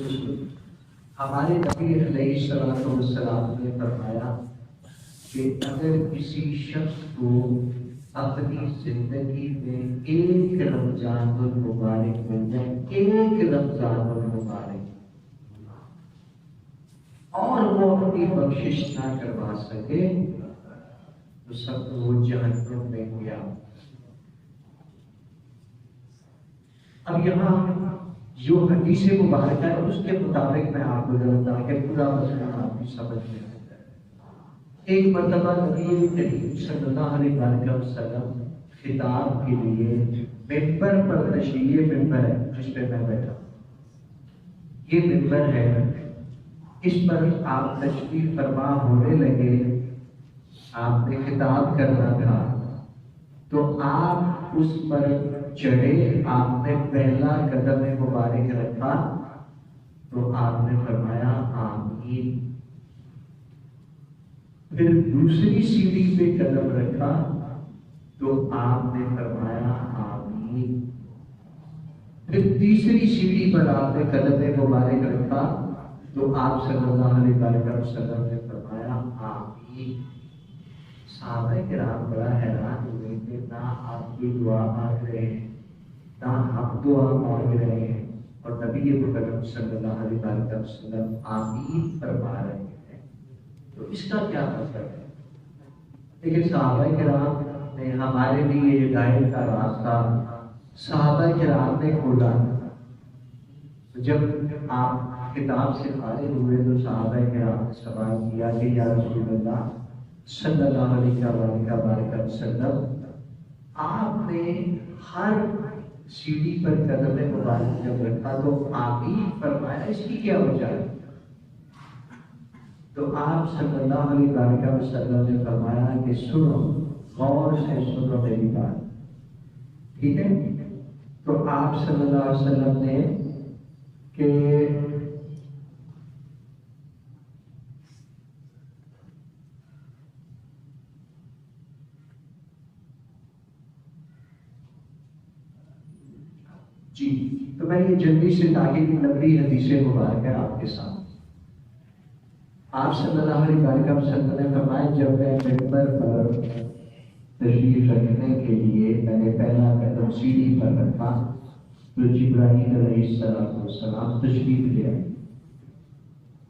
ہمارے نبی علیہ السلام نے فرمایا کہ اگر کسی شخص کو اپنی زندگی میں ایک رمضان المبارک مل جائے، ایک رمضان المبارک، اور وہ اپنی بخشش نہ کروا سکے تو سب وہ جہنم میں گیا۔ اب یہاں جو حدیث مبارکہ ہے اس کے مطابق میں آپ کو بتاؤں کہ پورا مسئلہ آپ کی سمجھ میں آتا ہے۔ ایک مرتبہ نبی کریم صلی اللہ علیہ وسلم خطاب کے لیے ممبر پر تشریف، ممبر ہے جس پہ میں بیٹھا، یہ ممبر ہے، اس پر آپ تشریف فرما ہونے لگے، آپ نے خطاب کرنا تھا تو آپ اس پر چڑھے، آپ نے پہلا قدم مبارک رکھا تو آپ نے فرمایا آمین، پھر دوسری سیڑھی پہ قدم رکھا تو آپ نے فرمایا آمین، پھر تیسری سیڑھی پر آپ نے قدم مبارک رکھا تو آپ صلی اللہ علیہ وسلم نے فرمایا آمین۔ صحابہ کرام بڑا حیران ہوئے کہ نہ آپ کی دعا مانگ رہے ہیں، نہ ہم دعا مانگ رہے ہیں، اور نبی مکرم صلی اللہ علیہ وسلم آمین فرما رہے ہیں، تو اس کا کیا مطلب ہے؟ لیکن صحابہ کرام نے ہمارے لیے ہدایت کا راستہ صحابہ کرام نے کھولا۔ جب آپ کتاب سے فارغ ہوئے تو صحابہ کرام نے سوال کیا کہ یا رسول اللہ صلی اللہ علیہ وسلم، آپ نے ہر سیڑھی پر قدم مبارک جب رکھا تو آمین فرمایا، اس کی کیا وجہ ہے؟ تو آپ صلی اللہ علیہ وسلم نے فرمایا کہ سنو، غور سے سنو میری بات، ٹھیک ہے؟ تو آپ صلی اللہ علیہ وسلم نے کہ جی، تو میں یہ جلدی سے تاکہ لمبی حدیث مبارک ہے آپ کے ساتھ۔ آپ صلی اللہ علیہ وسلم نے فرمایا جب میں ممبر پر تشریف رکھنے کے لیے میں نے پہلا قدم سیڑھی پر رکھا تو جبرائیل علیہ السلام تشریف لے آئے،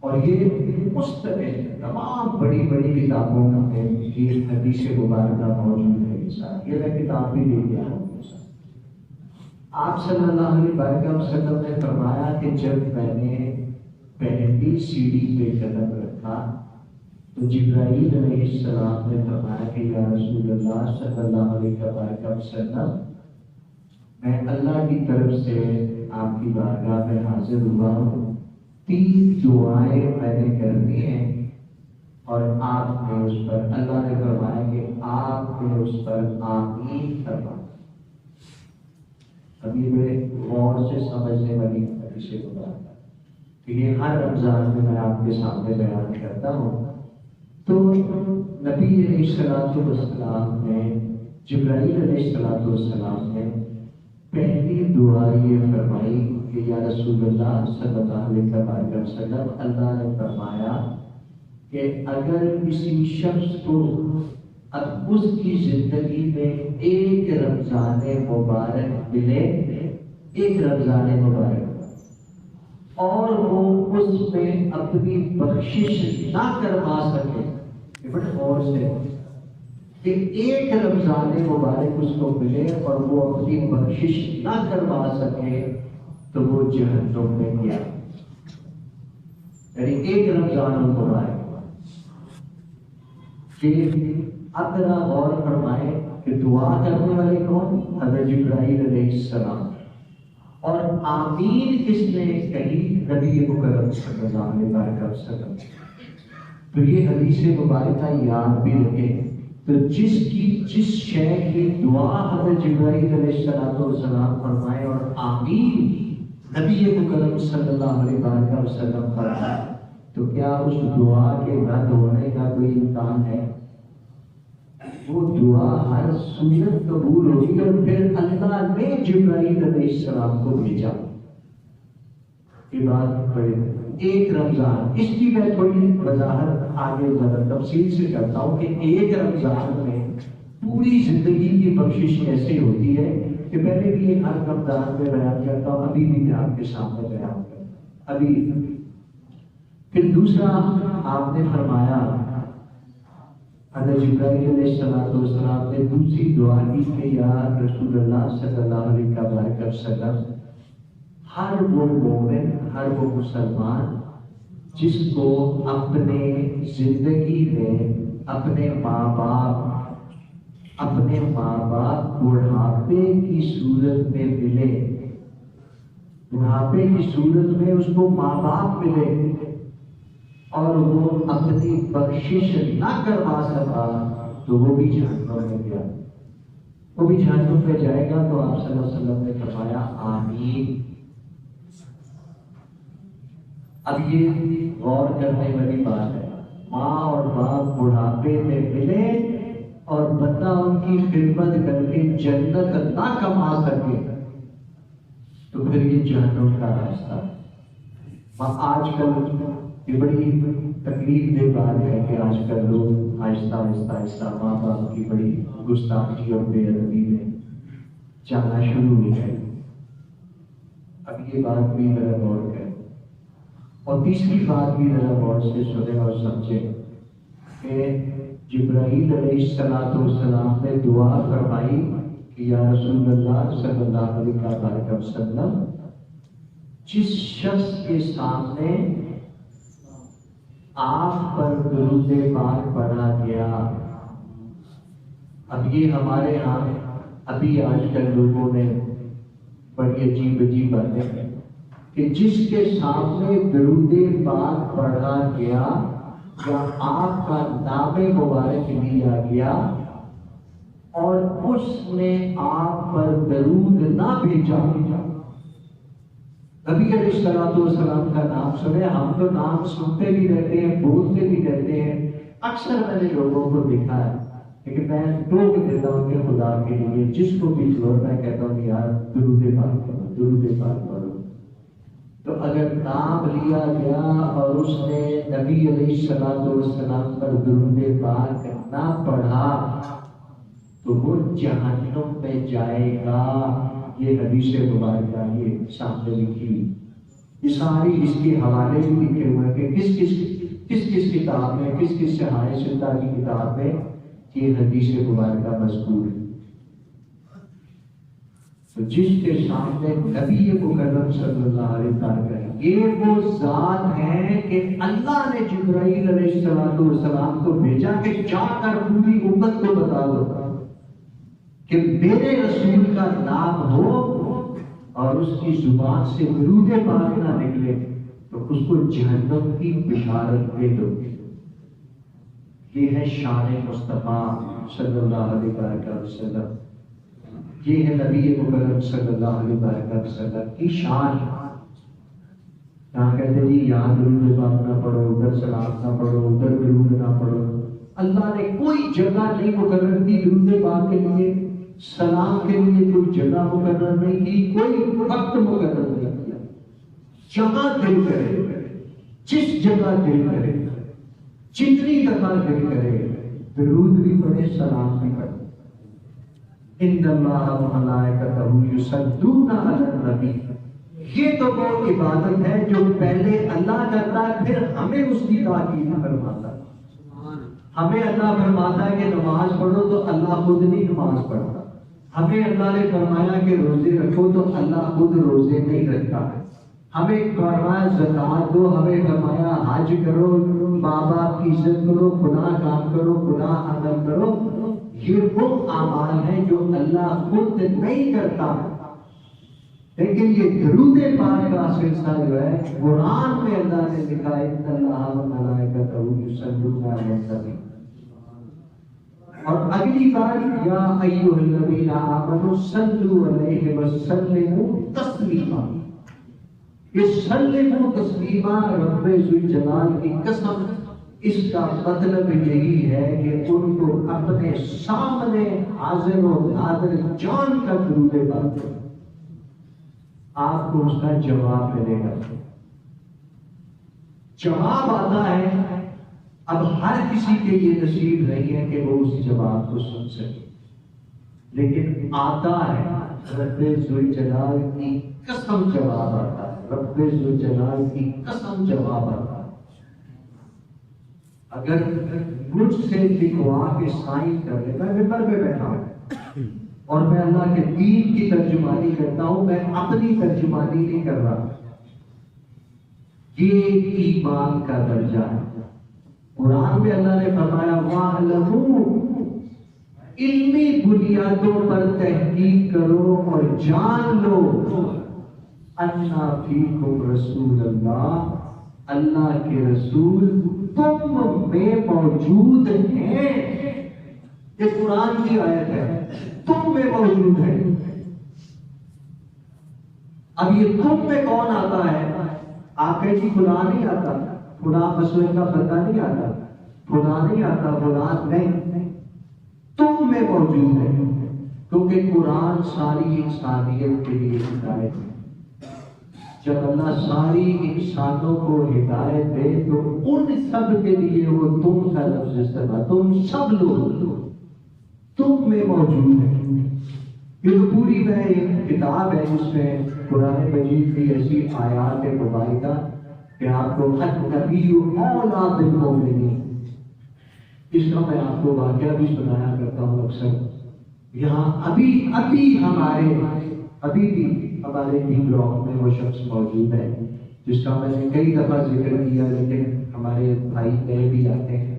اور یہ مستقل تمام بڑی بڑی کتابوں میں یہ حدیث مبارکہ موجود ہے، یہ میں کتاب بھی لے گیا ہوں۔ آپ صلی اللہ علیہ وسلم نے فرمایا کہ جب میں نے پہلی سیڑھی پہ قدم رکھا تو جبرائیل علیہ السلام نے فرمایا کہ یا رسول اللہ صلی اللہ علیہ وسلم، میں اللہ کی طرف سے آپ کی بارگاہ میں حاضر ہوا ہوں، 3 دعائیں میں نے کرنی ہیں، اور آپ نے اس پر، اللہ نے فرمایا کہ آپ نے اس پر آمین فرمایا۔ ابھی میں غور سے سمجھنے والی حدیث مبارکہ کہ یہ ہر رمضان میں آپ کے سامنے بیان کرتا ہوں۔ تو نبی علیہ السلام نے، جبرائیل علیہ السلام نے پہلی دعا یہ فرمائی کہ یا رسول اللہ صلی اللہ علیہ وسلم، اللہ نے فرمایا کہ اگر کسی شخص کو اب اس کی زندگی میں ایک رمضان مبارک ملے، ایک رمضان مبارک، اور وہ اس میں اپنی بخشش نہ کروا سکے، بڑے غور سے کہ ایک رمضان مبارک اس کو ملے اور وہ اپنی بخشش نہ کروا سکے تو وہ جہنم میں گیا، یعنی ایک رمضان مبارک۔ کہ اب ذرا غور فرمائیں کہ دعا کرنے والے کون؟ حضرت جبرائیل علیہ السلام، اور آمین کس نے کہی؟ نبی مکرم صلی اللہ علیہ وسلم۔ تو یہ حدیث مبارکہ یاد بھی رکھیں، تو جس شے کی دعا حضرت جبرائیل علیہ السلام فرمائے اور آمین نبی مکرم صلی اللہ علیہ وسلم فرمائے، تو کیا اس دعا کے رد ہونے کا کوئی امکان ہے؟ وہ دعا ہر صورت قبول ہوگی، اور پھر اللہ نے جبرائیل علیہ السلام کو بھیجا، عبادت پڑے ایک رمضان، اس کی میں تھوڑی وضاحت آگے ذرا تفصیل سے کرتا ہوں کہ ایک رمضان میں پوری زندگی کی بخشش کیسے ہوتی ہے، کہ پہلے بھی ایک ہر رمضان میں بیان کرتا ہوں، ابھی بھی میں آپ کے سامنے بیان کرتا ہوں ابھی۔ پھر دوسرا آپ نے فرمایا، حضرت جبرائیل علیہ السلام نے دوسری دعا کی کہ یا رسول اللہ صلی اللہ علیہ وسلم، ہر وہ مومن، ہر وہ مسلمان جس کو اپنے زندگی میں اپنے ماں باپ بڑھاپے کی صورت میں ملے، بڑھاپے کی صورت میں اس کو ماں باپ ملے اور وہ اپنی بخشش نہ کروا سکا تو وہ بھی جہنم میں گیا، وہ بھی جہنم میں جائے گا۔ تو آپ صلی اللہ علیہ وسلم نے فرمایا آمین۔ اب یہ غور کرنے والی بات ہے، ماں اور باپ بڑھاپے میں ملے اور بندہ ان کی خدمت کر کے جنت نہ کما سکے تو پھر یہ جہنم کا راستہ ہے۔ آج کل یہ بڑی تکلیف دہ بات ہے کہ آج کل لوگ آہستہ ماں باپ کی بڑی گستاخی اور بے ادبی میں جانا شروع ہو گئے۔ اب یہ بات بھی ذرا غور کریں، اور تیسری بات بھی ذرا غور سے سنیں اور سمجھیں کہ جبرائیل علیہ السلام نے دعا فرمائی کہ یا رسول اللہ صلی اللہ علیہ وسلم، جس شخص کے سامنے آپ پر درود پاک پڑھا گیا، اب یہ ہمارے ہاں ابھی آج کل لوگوں نے بڑی عجیب باتیں کہ جس کے سامنے درود پاک پڑھا گیا یا آپ کا نام مبارک لیا گیا اور اس نے آپ پر درود نہ بھیجا، نبی علیہ السلام کا نام سنے، ہم تو نام سنتے بھی رہتے ہیں، بولتے بھی رہتے ہیں، اکثر میں نے لوگوں کو دیکھا ہے، لیکن میں ٹوک دیتا ہوں کہ خدا کے لیے جس کو بھی ضرورت میں کہتا ہوں یار درود پاک پڑھو، درود پاک پڑھو۔ تو اگر نام لیا گیا اور اس نے نبی علیہ السلام پر درود پاک نہ پڑھا تو وہ جہنم میں جائے گا۔ یہ حدیث مبارکہ یہ سامنے لکھی ہوئی، یہ ساری اس کے حوالے بھی لکھے ہوئے کہ کس کتاب میں، کس صحائف ستہ کی کتاب میں یہ حدیث مبارکہ مذکور ہے۔ تو جس کے سامنے نبی مکرم صلی اللہ علیہ وسلم، یہ وہ ذات ہے کہ اللہ نے جبرائیل علیہ السلام کو بھیجا کہ جا کر پوری امت کو بتا دو کہ میرے رسول کا نام ہو اور اس کی زبان سے درود پاک نہ نکلے تو اس کو جہنم کی بشارت دے دو۔ یہ ہے شان مصطفیٰ صلی اللہ علیہ وسلم، یہ ہے نبی مکرم صلی اللہ علیہ وسلم کی شان۔ یہاں کہتے جی یہاں درود پاک نہ پڑھو، ادھر سلام نہ پڑھو، ادھر درود نہ پڑھو۔ اللہ نے کوئی جگہ نہیں مقرر کی درود پاک کے لیے، سلام کے لیے کوئی جگہ مقرر نہیں کی، کوئی وقت مقرر نہیں کیا۔ جہاں دل کرے، جس جگہ دل کرے، جتنی دفعہ دل کرے، درود بھی پڑھے، سلام بھی پڑھے۔ ان اللہ وملائکتہ یصلون علی النبی، یہ تو وہ عبادت ہے جو پہلے اللہ کرتا ہے پھر ہمیں اس کی تاکید فرماتا ہے۔ ہمیں اللہ فرماتا ہے کہ نماز پڑھو تو اللہ خود نہیں نماز پڑھتا، ہمیں اللہ نے فرمایا کہ روزے رکھو تو اللہ خود روزے نہیں رکھتا ہے، ہمیں فرمایا زکوٰۃ دو، ہمیں فرمایا حج کرو، ماں باپ کی عزت کرو، گناہ کام کرو، گناہ عمل کرو۔ یہ وہ اعمال ہیں جو اللہ خود نہیں کرتا، لیکن یہ درود پاک کا سلسلہ جو ہے قرآن میں اللہ نے لکھا ہے ان اللہ وملائکتہ یصلون علی النبی۔ اور اگلی بات یا ایھا الذین آمنوا صلوا علیہ وسلموا تسلیما، یہ سلموا تسلیما رب ذوالجلال کی قسم، اس کا مطلب یہی ہے کہ ان کو اپنے سامنے حاضر و ناظر جان کا درود پاک، آپ کو اس کا جواب ملے گا۔ جواب آتا ہے، اب ہر کسی کے یہ نصیب نہیں ہے کہ وہ اس جواب کو سن سکے، لیکن آتا ہے، رب ذوالجلال کی قسم جواب آتا ہے، رب ذوالجلال کی قسم جواب آتا ہے۔ اگر مجھ سے لکھوا کے سائن کر لے، میں ممبر پہ بیٹھا ہوں اور میں اللہ کے دین کی ترجمانی کرتا ہوں، میں اپنی ترجمانی نہیں کر رہا، یہ ایمان کا درجہ ہے۔ قرآن میں اللہ نے فرمایا وَاعْلَمُوا، علمی بنیادوں پر تحقیق کرو اور جان لو اَنَّ فِيكُمْ رسول اللہ، اللہ کے رسول تم میں موجود ہیں۔ یہ قرآن کی آیت ہے، تم میں موجود ہے۔ اب یہ تم میں کون آتا ہے؟ آپ کہیں جی فلاں نہیں آتا، فلاں مسئلے کا بندہ نہیں آتا، فلاں نہیں آتا، فلاں نہیں، تم میں موجود ہے، کیونکہ قرآن ساری انسانیت کے لیے ہدایت ہے۔ جب اللہ ساری انسانوں کو ہدایت دے تو ان سب کے لیے وہ تم کا لفظ استعمال، تم سب لوگ تم میں موجود ہے۔ یہ تو پوری میں ایک کتاب ہے، اس میں قرآن مجید کی ایسی آیات مبارکہ کہ آپ کو النبی اولیٰ بالمؤمنین، اس کا میں آپ کو واقعہ بھی سنایا کرتا ہوں اکثر۔ یہاں ابھی بھی ہمارے ڈی بلاک میں وہ شخص موجود ہے جس کا میں نے کئی دفعہ ذکر کیا، لیکن ہمارے بھائی نئے بھی آتے ہیں۔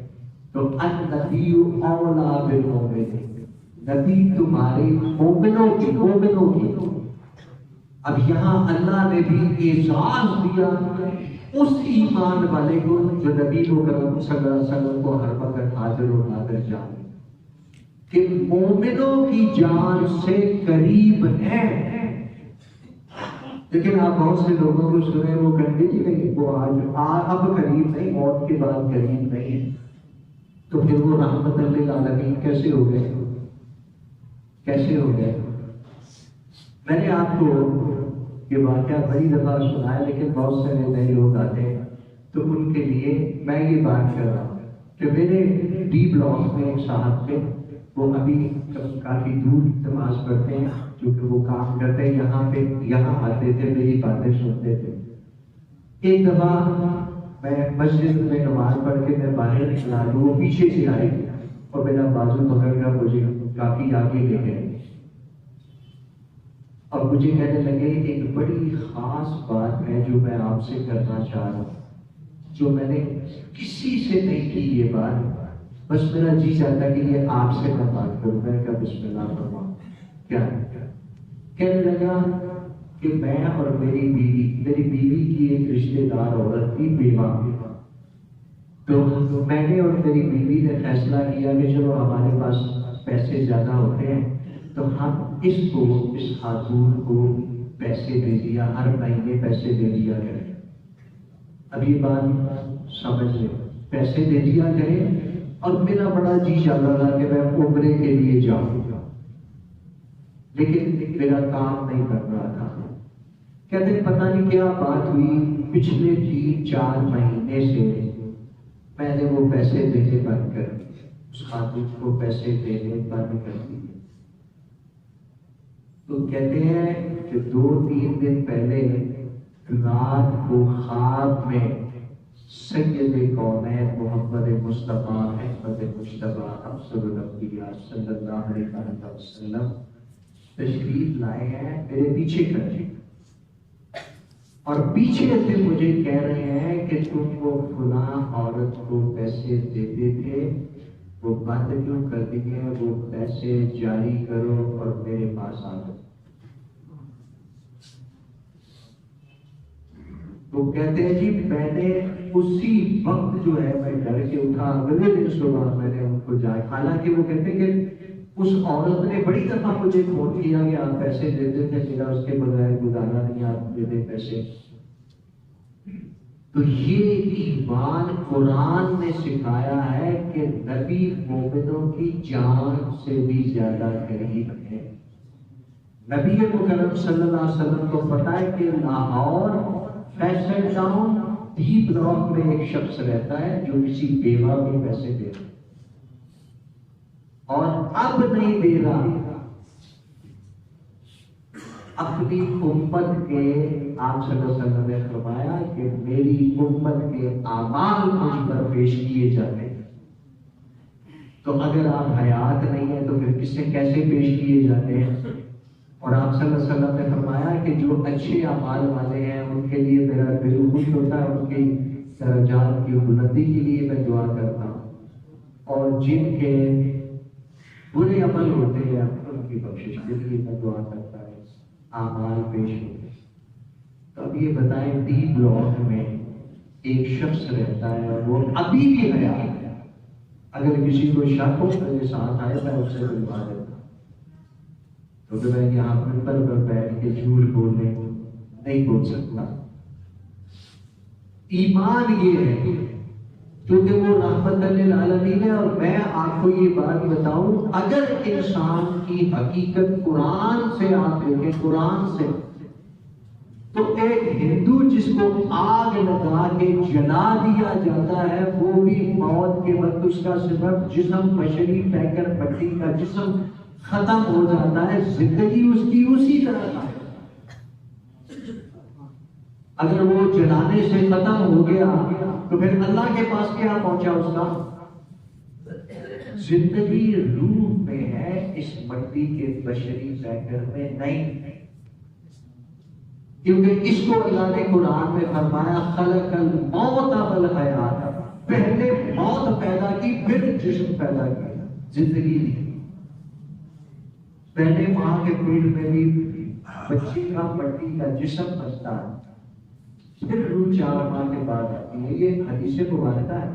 تو النبی اولیٰ بالمؤمنین، نبی تمہارے مومنوں کی۔ اب یہاں اللہ نے بھی اعزاز دیا اس ایمان والے کو جو نبی کرم صلی اللہ علیہ وسلم کو ہر وقت حاضر و ناظر جانے، کہ مومنوں کی جان سے قریب ہے۔ لیکن آپ بہت سے لوگوں کو سنیں، وہ کہیں گے نہیں، وہ اب قریب نہیں، موت کے بعد قریب نہیں، تو پھر وہ رحمت للعالمین کیسے ہو گئے؟ میں نے آپ کو یہ واقعہ بڑی دفعہ سنا ہے، لیکن بہت سارے نئے لوگ آتے ہیں تو ان کے لیے میں یہ بات کر رہا ہوں کہ میرے ڈی بلاک میں ایک صاحب تھے، وہ ابھی کافی دور نماز پڑھتے ہیں، کیونکہ وہ کام کرتے ہیں یہاں آتے تھے، میری باتیں سنتے تھے۔ ایک دفعہ میں مسجد میں نماز پڑھ کے میں باہر نکلا، وہ پیچھے سے آئے اور میرا بازو پکڑ کر مجھے کافی آگے لے گئے اور مجھے کہنے لگے ایک بڑی خاص بات ہے جو میں آپ سے کرنا چاہ رہا ہوں، جو میں نے کسی سے نہیں کی یہ بات، بس میرا جی چاہتا کہ یہ آپ سے میں بات کروں۔ میں کہا بسم اللہ فرماؤ۔ کیا کہنے لگا کہ میں اور میری بیوی کی ایک رشتے دار عورت تھی، بیوہ، تو میں نے اور میری بیوی نے فیصلہ کیا کہ چلو ہمارے پاس پیسے زیادہ ہوتے ہیں تو ہم اس خاتون کو پیسے دے دیا، ہر مہینے پیسے دے دیا کریں۔ اب یہ بات سمجھ لیں، پیسے دے دیا کریں، اور میرا بڑا جی چاہ رہا تھا کہ میں عمرے کے لیے جاؤں، لیکن میرا کام نہیں کر رہا تھا۔ کہتے پتہ نہیں کیا بات ہوئی، پچھلے 3-4 مہینے سے میں نے وہ پیسے دینے بند کر دیے، اس خاتون کو پیسے دینے بند کر دیے۔ تو کہتے ہیں کہ 2-3 دن پہلے رات کو خواب میں سید کونین محمد مصطفیٰ احمد مجتبیٰ افضل الانبیاء صلی اللہ علیہ وسلم تشریف لائے ہیں میرے پیچھے کھڑے، اور پیچھے سے مجھے کہہ رہے ہیں کہ تم وہ فلاں عورت کو پیسے دیتے تھے، وہ بند کیوں کر دیے، وہ پیسے جاری کرو اور میرے پاس آ جاؤ۔ وہ کہتے ہیں جی میں نے اسی وقت جو ہے میں ڈر کے اٹھا، اگلے دن صبح میں نے ان کو جائے، حالانکہ وہ کہتے ہیں کہ اس عورت نے بڑی دفعہ مجھے فون کیا کہ آپ پیسے دیتے تھے، میرا اس کے بغیر گزارا نہیں، آپ دے دیں پیسے۔ تو یہ ایمان قرآن نے سکھایا ہے کہ نبی مومنوں کی جان سے بھی زیادہ قریب ہے۔ نبی مکرم صلی اللہ علیہ وسلم کو پتہ ہے کہ Lahore Faisal town D block میں ایک شخص رہتا ہے جو کسی بیوہ کو پیسے دے رہا اور اب نہیں دے رہا، اپنی امت کے، آپ صلی اللہ علیہ وسلم نے فرمایا کہ میری امت کے اعمال مجھ پر پیش کیے جاتے ہیں، تو اگر آپ حیات نہیں ہیں تو پھر کس سے کیسے پیش کیے جاتے ہیں؟ اور آپ صلی اللہ علیہ وسلم نے فرمایا کہ جو اچھے اعمال والے ہیں ان کے لیے میرا دل خوش ہوتا ہے، ان کی درجات کی بلندی کے لیے میں دعا کرتا ہوں، اور جن کے برے عمل ہوتے ہیں ان کی بخشش کے لیے میں دعا کرتا ہوں، اعمال پیش ہوتے ہیں۔ تو اب یہ بتائیں ڈی بلاک میں ایک شخص رہتا ہے اور وہ ابھی بھی حیات ہے، اگر کسی کو شک ہو میرے ساتھ آئے میں اس سے ملوا دیتا ہوں، تو پھر میں یہاں پر بیٹھ کے جھوٹ بولنے نہیں بول سکتا۔ ایمان یہ ہے کیونکہ وہ رحمت للعالمین ہے، اور میں آپ کو یہ بات بتاؤں، اگر انسان کی حقیقت قرآن سے آپ دیکھیں، قرآن سے، تو ایک ہندو جس کو آگ لگا کے جلا دیا جاتا ہے وہ بھی موت کے وقت اس کا صرف جسم بشری پیکر پٹی کا جسم ختم ہو جاتا ہے، زندگی اس کی اسی طرح ہے۔ اگر وہ جلانے سے ختم ہو گیا تو پھر اللہ کے پاس کیا پہنچا اس کا؟ زندگی روح میں ہے، اس مٹی کے بشری پیکر میں نہیں، کیونکہ اس کو اللہ نے قرآن میں فرمایا خلق الموت والحیات، پہلے موت پیدا کی پھر جسم پیدا کیا، زندگی دی۔ پہلے ماں کے پیٹ میں بھی بچی کا مٹی کا جسم بچتا ہے، پھر روح 4 ماہ کے بعد آتی ہے، یہ حدیث مبارکہ ہے۔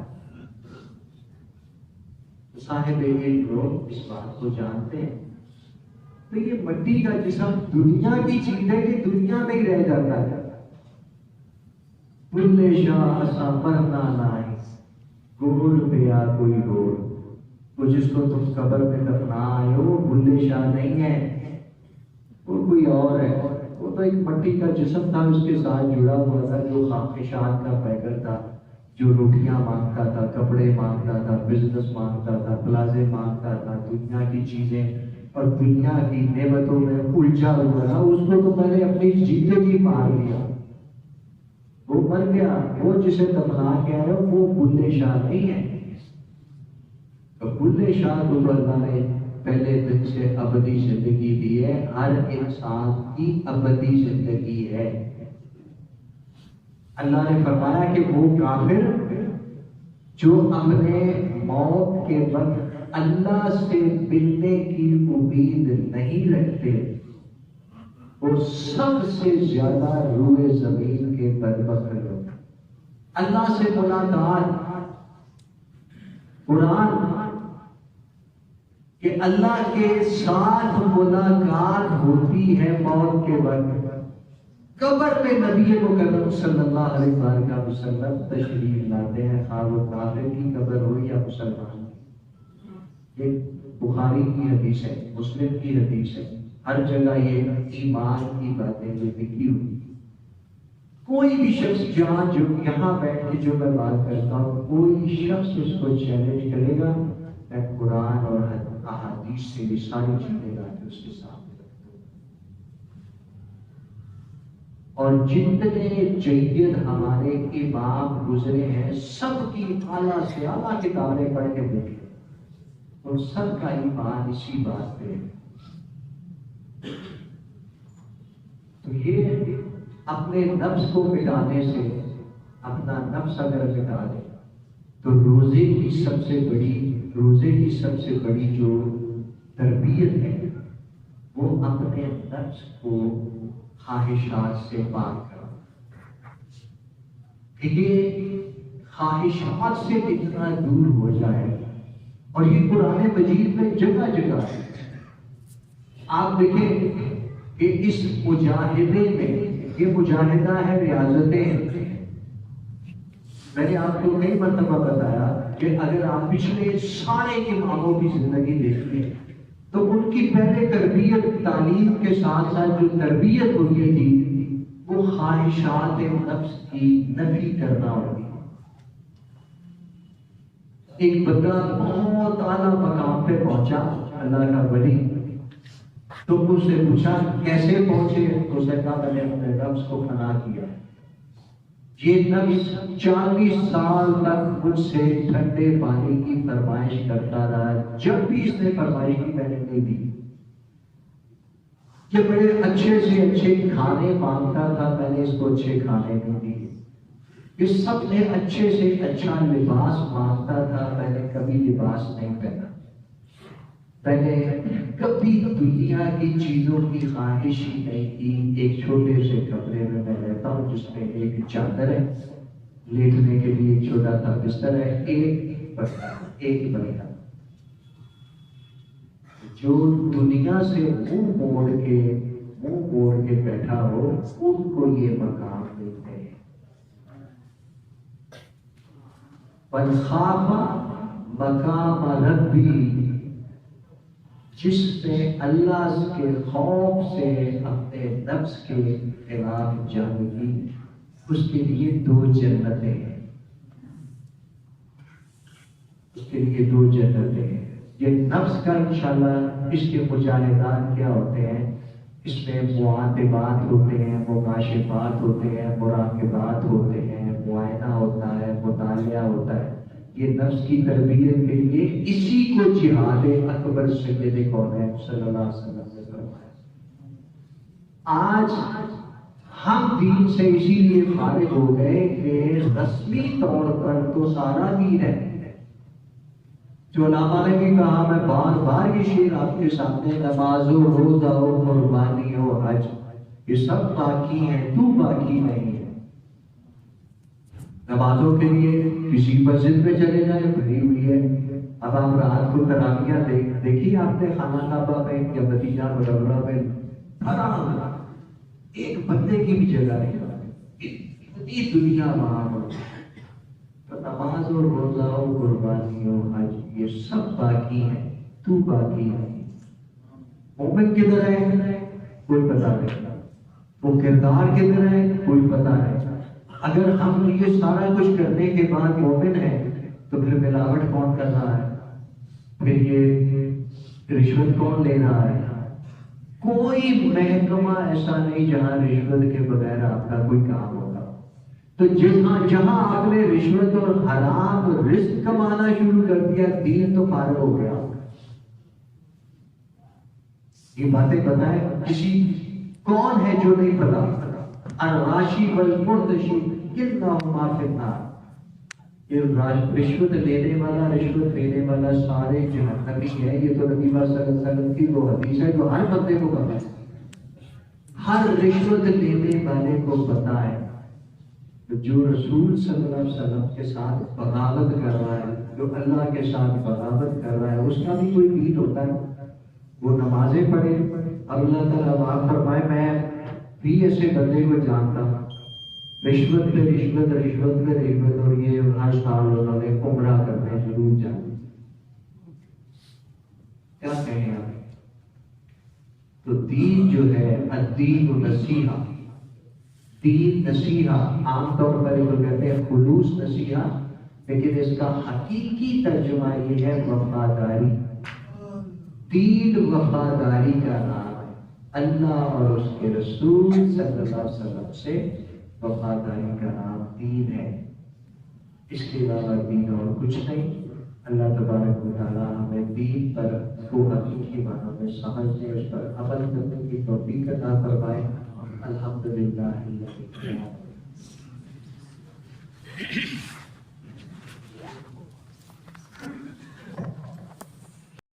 صاحب علم لوگ اس بات کو جانتے ہیں، تو یہ مٹی کا جسم دنیا کی چیز ہے کہ دنیا میں ہی رہ جاتا ہے۔ بلے شاہ ایسا مرنا نہ گول پیا کوئی گول، وہ جس کو تم قبر میں دفنا آئے ہو وہ بلے شاہ نہیں ہے، وہ کوئی اور ہے، وہ تو ایک مٹی کا جسم تھا، اس کے ساتھ جڑا ہوا تھا، جو خاکشات کا پیکر تھا، جو روٹیاں مانگتا تھا، کپڑے مانگتا تھا، بزنس مانگتا تھا، پلازے مانگتا تھا، دنیا کی چیزیں اور دنیا کی نعمتوں میں الجھا ہوا تھا، اس کو تو میں نے اپنی جیتے جی مار لیا، وہ مر گیا۔ وہ جسے دفنا کے آئے وہ بلے شاہ نہیں ہے، تو بلے شاہ کو تو اللہ نے پہلے دن سے ابدی زندگی دی ہے، ہر انسان کی ابدی زندگی ہے۔ اللہ نے فرمایا کہ وہ کافر جو اپنے موت کے وقت اللہ سے ملنے کی امید نہیں رکھتے، وہ سب سے زیادہ روئے زمین کے بدبخت لوگ۔ اللہ سے ملاقات، قرآن کہ اللہ کے ساتھ ملاقات ہوتی ہے موت کے وقت۔ قبر میں نبی مکرم صلی اللہ علیہ وآلہ وسلم تشریف لاتے ہیں، خواہ وہ کافر کی قبر ہو یا مسلمان کی۔ یہ بخاری کی حدیث ہے، مسلم کی حدیث ہے، ہر جگہ یہ ایمان کی باتیں جو لکھی ہوئی۔ کوئی بھی شخص جہاں جو یہاں بیٹھ کے جو میں بات کرتا ہوں، کوئی شخص اس کو چیلنج کرے گا، میں قرآن اور احادیث سے یہ ساری چیزیں لا کے اس کے سامنے رکھتا ہوں۔ اور جتنے جید ہمارے امام گزرے ہیں، سب کی اعلیٰ سے اعلیٰ کتابیں پڑھ کے دیکھیں، اور سب کا ایمان اسی بات پہ ہے۔ تو یہ اپنے نفس کو مٹانے سے، اپنا نفس اگر مٹا دے تو روزے کی سب سے بڑی جو تربیت ہے وہ اپنے نفس کو خواہشات سے پاک کرنا۔ یہ خواہشات سے اتنا دور ہو جائے، اور یہ قرآن مجید میں جگہ جگہ ہے۔ آپ دیکھیں کہ اس مجاہدے میں، یہ مجاہدہ ہے ریاضتیں، میں نے آپ کو کئی مرتبہ بتایا کہ اگر آپ پچھلے سارے اماموں کی زندگی دیکھیں تو ان کی پہلے تربیت، تعلیم کے ساتھ ساتھ جو تربیت ہوتی تھی وہ خواہشات نفس کی نفی کرنا ہوگی۔ ایک بندہ بہت اعلیٰ مقام پہ پہنچا، اللہ کا ولی، تو اس سے پوچھا کیسے پہنچے؟ اس نے کہا میں نے اپنے نفس کو فنا کیا۔ یہ نفس 40 سال تک مجھ سے ٹھنڈے پانی کی فرمائش کرتا رہا، جب بھی اس نے فرمائش کی میں نے نہیں دی۔ کہ بڑے اچھے سے اچھے کھانے مانگتا تھا، میں نے اس کو اچھے کھانے نہیں دیے۔ یہ سب نے اچھے سے اچھا لباس مانگتا تھا، میں نے کبھی لباس نہیں پہنا۔ میں نے کبھی دنیا کی چیزوں کی خواہش ہی نہیں کی۔ ایک چھوٹے سے کمرے میں رہتا ہوں جس میں ایک چادر ہے، لیٹنے کے لیے ایک چھوٹا سا بستر ہے، ایک بڑا۔ جو دنیا سے منہ موڑ کے بیٹھا ہو ان کو یہ مقام ملتے ہیں۔ وَخَافَ مَقَامَ رَبِّهِ، جس نے اللہ کے خوف سے اپنے نفس کے خلاف جنگ کی، اس کے لیے 2 جنتیں ہیں۔ اس کے لیے 2 جنتیں ہیں۔ یہ نفس کا انشاءاللہ اس کے مجاہدات کیا ہوتے ہیں؟ اس میں معاتبات ہوتے ہیں، مکاشفات ہوتے ہیں، مراقبات ہوتے ہیں، معائنہ ہوتا ہے، مطالعہ ہوتا ہے۔ یہ نفس کی تربیت کے لیے اسی کو جہاد اکبر سید کونین صلی اللہ علیہ وسلم نے فرمایا۔ آج ہم دین سے اسی لیے فارغ ہو گئے کہ رسمی طور پر تو سارا دین ہے۔ جو علماء نے بھی کہا، میں بار بار یہ شعر آپ کے سامنے، نماز ہو، روزہ ہو، قربانی ہو، حج، یہ سب باقی ہیں، تو باقی نہیں ہے۔ نمازوں کے لیے کسی مسجد میں چلے جائیں بھری ہوئی ہے۔ اب آپ رات کو تراویح دیکھی آپ نے خانہ کعبہ میں یا مدینہ منورہ میں، بھرا ہوا، ایک بندے کی بھی جگہ نہیں، اتنی دنیا وہاں پر۔ نماز اور روزہ ہو، قربانی ہو، حج، یہ سب باقی ہے، تو باقی ہے۔ مومن کدھر ہے کوئی پتہ نہیں، وہ کردار کدھر ہے کوئی پتہ نہیں۔ اگر ہم یہ سارا کچھ کرنے کے بعد مومن ہے تو پھر ملاوٹ کون کر رہا ہے؟ پھر یہ رشوت کون لے رہا ہے؟ کوئی محکمہ ایسا نہیں جہاں رشوت کے بغیر آپ کا کوئی کام ہوگا۔ تو جہاں آپ نے رشوت اور حرام رزق کمانا شروع کر دیا، دین تو فارغ ہو گیا۔ یہ باتیں بتائیں، کسی کون ہے جو نہیں پتا؟ الراشی والمرتشی کلہما فی النار۔ یہ رشوت لینے والا سارے جہنمی ہے۔ یہ تو نبی صلی اللہ علیہ وسلم کی وہ حدیث ہے جو ہر بندے کو پتا ہے، ہر رشوت لینے والے کو پتا ہے۔ جو رسول صلی اللہ علیہ وسلم کے ساتھ بغاوت کر رہا ہے، جو اللہ کے ساتھ بغاوت کر رہا ہے، اس کا بھی کوئی دین ہوتا ہے؟ وہ نمازیں پڑھے، اللہ تعالیٰ معاف فرمائے، میں بھی ایسے بندے کو جانتا ہوں، رشوت پہ رشوت، اور یہ ہر سال انہوں نے عمرہ کرنے ضرور جانے۔ کیا کہیں آپ؟ تو دین جو ہے الدین نصیحہ، دین نصیحہ، عام طور پر یہ کہتے ہیں خلوص نصیحہ، لیکن اس کا حقیقی ترجمہ یہ ہے وفاداری۔ دین وفاداری کا نام ہے، اللہ اور اس کے رسول صلی اللہ علیہ وسلم سے وفاداری کا نام دین ہے۔ اس کے علاوہ دین اور کچھ نہیں۔ اللہ تبارک و تعالیٰ ہمیں دین پر کو حقیقی معنوں میں سمجھنے، اس پر عمل کرنے کی توفیق عطا فرمائے۔ الحمدللہ۔